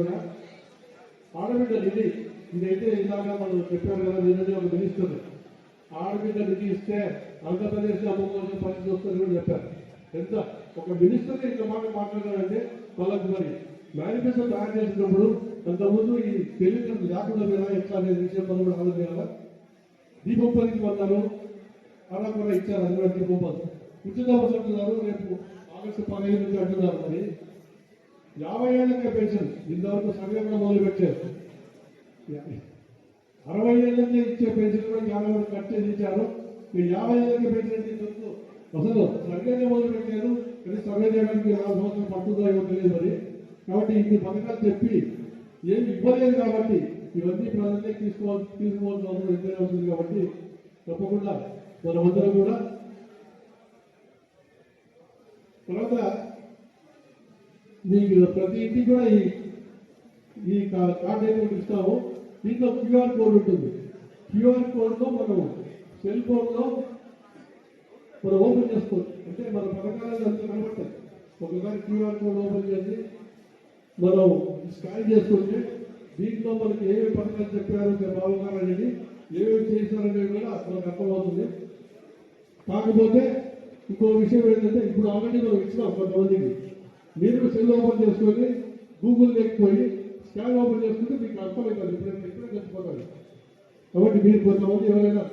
కూడా ఆడబిడ్డలు ఇదైతే ఇలాగా మనం చెప్పారు కదా, నిన్ననే ఒక మినిస్టర్ ఆడబిడ్డ నిధి ఇస్తే ఆంధ్రప్రదేశ్ అమ్మకోసం పరిస్థితి వస్తుంది కూడా చెప్పారు. ఎంత ఒక మినిస్టర్ ఇంత మాట మాట్లాడారంటే వాళ్ళకి మరి మేనిఫెస్టో తయారు చేసినప్పుడు అంతకుముందు ఈ తెలియదు లేకుండా మీద ఎట్లా అనే విషయం మనం కూడా ఆలోచించాలా. దీపం పనికి పొందారు, అలా కూడా ఇచ్చారు. అది కూడా దీపం పొందారు. ఉచిత బస్సు అంటున్నారు, రేపు ఆగస్టు 15 నుంచి అంటున్నారు. మరి 50 ఏళ్ళకే పెన్షన్ ఇంతవరకు సర్వే కూడా మొదలు పెట్టారు. 60 ఏళ్ళకే ఇచ్చే పెన్షన్ కూడా చాలా మంది కట్ చేసి ఇచ్చారు. మీరు 50 ఏళ్ళకే పెన్షన్ ఇచ్చొచ్చు. అసలు సర్వేనే మొదలు పెట్టారు, కానీ సర్వే చేయడానికి 4 సంవత్సరాలు పడుతుందో ఏమో తెలియదు. మరి కాబట్టి ఇన్ని పథకాలు చెప్పి ఏమి ఇవ్వలేదు కాబట్టి ఇవన్నీ ప్రజలే తీసుకోవాల్సిన అవసరం ఎంతైనా అవుతుంది. కాబట్టి తప్పకుండా మనమందరం కూడా తర్వాత మీకు ప్రతి ఇంటికి కూడా ఈ కార్డు అయితే ఇస్తాము. దీంట్లో క్యూఆర్ కోడ్ ఉంటుంది. క్యూఆర్ కోడ్లో మనం సెల్ ఫోన్లో మనం ఓపెన్ చేసుకోవచ్చు. అంటే మన పథకాలు అంతా కనబడతాయి. ఒకసారి క్యూఆర్ కోడ్ ఓపెన్ చేసి మనం స్కాన్ చేసుకుంటే దీంట్లో మనకి ఏమేమి పథకాలు చెప్పారు బాగున్నారు అనేది, ఏమేమి చేశారనేది కూడా మనకు అర్థమవుతుంది. కాకపోతే ఇంకో విషయం ఏంటంటే, ఇప్పుడు ఆల్రెడీ మనం ఇచ్చినాం కొంతమందికి. మీరు సెల్ ఓపెన్ చేసుకొని గూగుల్ లేకపోయి స్కాన్ ఓపెన్ చేసుకుంటే మీకు అర్థమవుతుంది. ఇప్పుడే తెలిసిపోతుంది. కాబట్టి మీరు కొంతమంది ఎవరైనా